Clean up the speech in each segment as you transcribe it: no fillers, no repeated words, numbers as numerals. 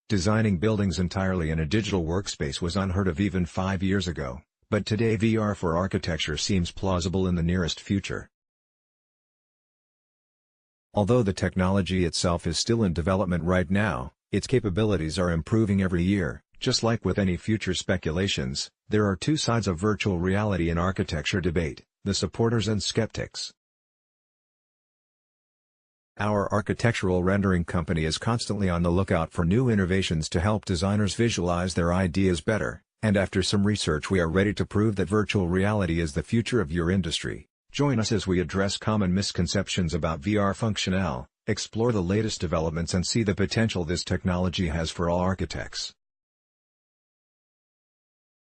Designing buildings entirely in a digital workspace was unheard of even 5 years ago, but today VR for architecture seems plausible in the nearest future. Although the technology itself is still in development right now, its capabilities are improving every year. Just like with any future speculations, there are two sides of virtual reality in architecture debate, the supporters and skeptics. Our architectural rendering company is constantly on the lookout for new innovations to help designers visualize their ideas better, and after some research we are ready to prove that virtual reality is the future of your industry. Join us as we address common misconceptions about VR functionality, explore the latest developments and see the potential this technology has for all architects.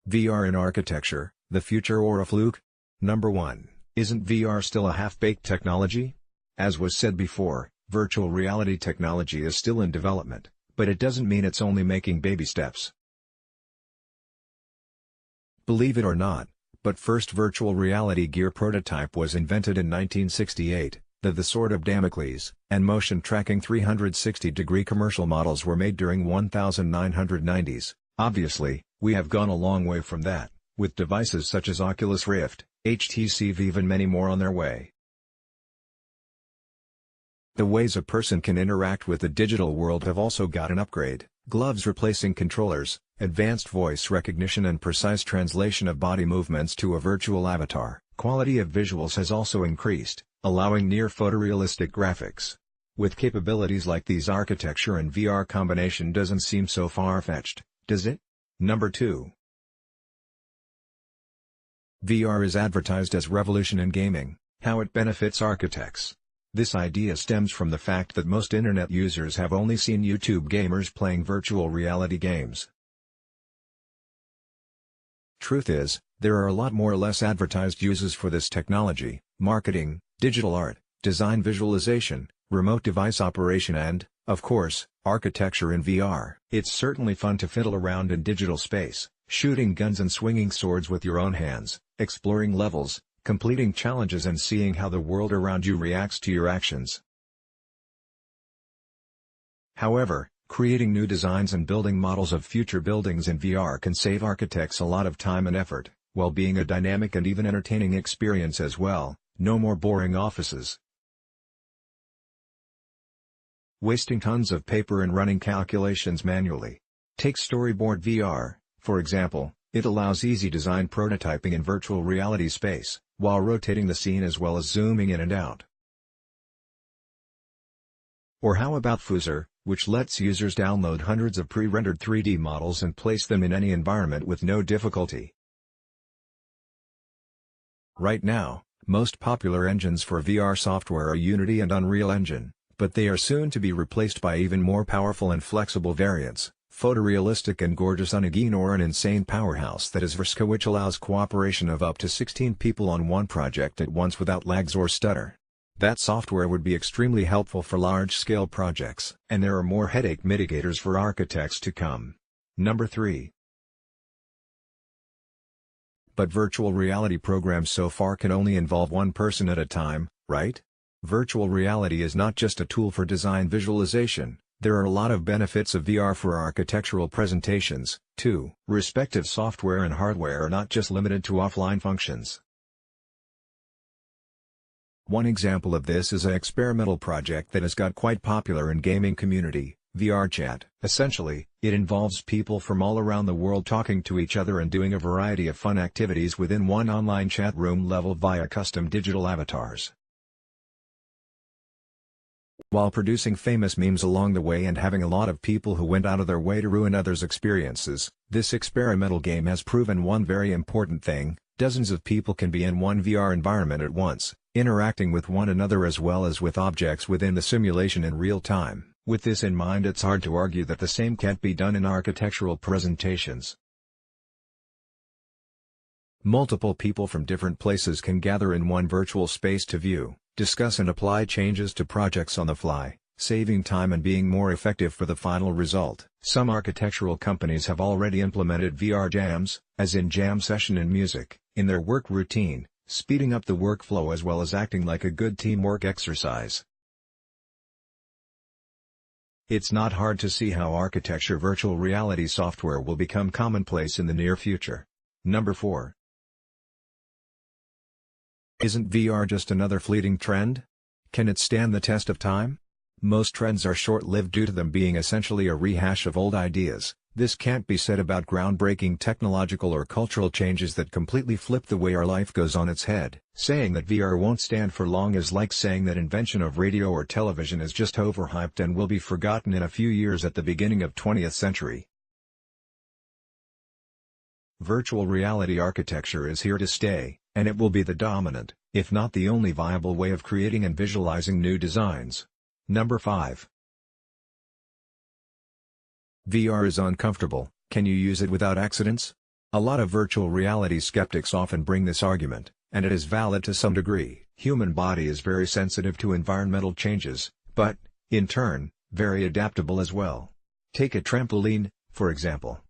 VR in architecture, the future or a fluke? Number 1. Isn't VR still a half-baked technology? As was said before, virtual reality technology is still in development, but it doesn't mean it's only making baby steps. Believe it or not, but first virtual reality gear prototype was invented in 1968, the Sword of Damocles, and motion tracking 360-degree commercial models were made during 1990s. Obviously, we have gone a long way from that, with devices such as Oculus Rift, HTC Vive and many more on their way. The ways a person can interact with the digital world have also got an upgrade, gloves replacing controllers, advanced voice recognition and precise translation of body movements to a virtual avatar. Quality of visuals has also increased, allowing near photorealistic graphics. With capabilities like these, architecture and VR combination doesn't seem so far-fetched, does it? Number 2. VR is advertised as revolution in gaming, how it benefits architects. This idea stems from the fact that most internet users have only seen YouTube gamers playing virtual reality games. Truth is, there are a lot more or less advertised uses for this technology: marketing, digital art, design visualization, remote device operation and, of course, architecture in VR. It's certainly fun to fiddle around in digital space, shooting guns and swinging swords with your own hands, exploring levels, completing challenges and seeing how the world around you reacts to your actions. However, creating new designs and building models of future buildings in VR can save architects a lot of time and effort, while being a dynamic and even entertaining experience as well. No more boring offices, wasting tons of paper and running calculations manually. Take Storyboard VR, for example. It allows easy design prototyping in virtual reality space, while rotating the scene as well as zooming in and out. Or how about Fuzzer, which lets users download hundreds of pre-rendered 3D models and place them in any environment with no difficulty. Right now, most popular engines for VR software are Unity and Unreal Engine, but they are soon to be replaced by even more powerful and flexible variants. Photorealistic and gorgeous Unreal or an insane powerhouse that is Vrska, which allows cooperation of up to 16 people on one project at once without lags or stutter. That software would be extremely helpful for large-scale projects. And there are more headache mitigators for architects to come. Number 3. But virtual reality programs so far can only involve one person at a time, right? Virtual reality is not just a tool for design visualization. There are a lot of benefits of VR for architectural presentations, too. Respective software and hardware are not just limited to offline functions. One example of this is an experimental project that has got quite popular in gaming community, VR Chat. Essentially, it involves people from all around the world talking to each other and doing a variety of fun activities within one online chat room level via custom digital avatars, while producing famous memes along the way and having a lot of people who went out of their way to ruin others' experiences. This experimental game has proven one very important thing: dozens of people can be in one VR environment at once, interacting with one another as well as with objects within the simulation in real time. With this in mind, it's hard to argue that the same can't be done in architectural presentations. Multiple people from different places can gather in one virtual space to view, discuss and apply changes to projects on the fly, saving time and being more effective for the final result. Some architectural companies have already implemented VR jams, as in jam session in music, in their work routine, speeding up the workflow as well as acting like a good teamwork exercise. It's not hard to see how architecture virtual reality software will become commonplace in the near future. Number 4. Isn't VR just another fleeting trend? Can it stand the test of time? Most trends are short-lived due to them being essentially a rehash of old ideas. This can't be said about groundbreaking technological or cultural changes that completely flip the way our life goes on its head. Saying that VR won't stand for long is like saying that invention of radio or television is just overhyped and will be forgotten in a few years at the beginning of 20th century. Virtual reality architecture is here to stay, and it will be the dominant, if not the only viable way of creating and visualizing new designs. Number 5. VR is uncomfortable. Can you use it without accidents? A lot of virtual reality skeptics often bring this argument, and it is valid to some degree. Human body is very sensitive to environmental changes, but, in turn, very adaptable as well. Take a trampoline, for example.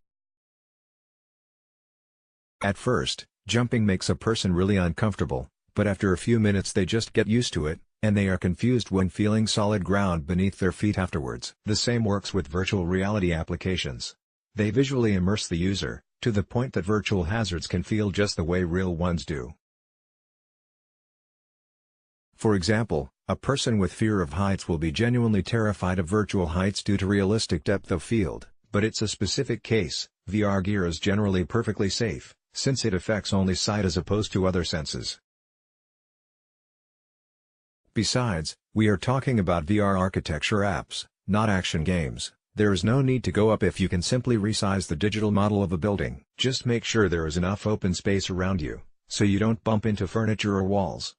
At first, jumping makes a person really uncomfortable, but after a few minutes they just get used to it, and they are confused when feeling solid ground beneath their feet afterwards. The same works with virtual reality applications. They visually immerse the user, to the point that virtual hazards can feel just the way real ones do. For example, a person with fear of heights will be genuinely terrified of virtual heights due to realistic depth of field, but it's a specific case. VR gear is generally perfectly safe, since it affects only sight as opposed to other senses. Besides, we are talking about VR architecture apps, not action games. There is no need to go up if you can simply resize the digital model of a building. Just make sure there is enough open space around you, so you don't bump into furniture or walls.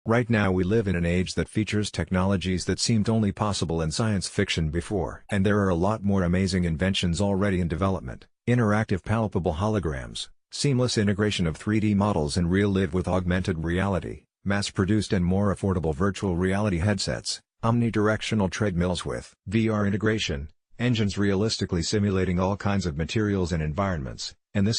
Right now we live in an age that features technologies that seemed only possible in science fiction before. And there are a lot more amazing inventions already in development. Interactive palpable holograms, seamless integration of 3D models in real life with augmented reality, mass-produced and more affordable virtual reality headsets, omnidirectional treadmills with VR integration, engines realistically simulating all kinds of materials and environments, and this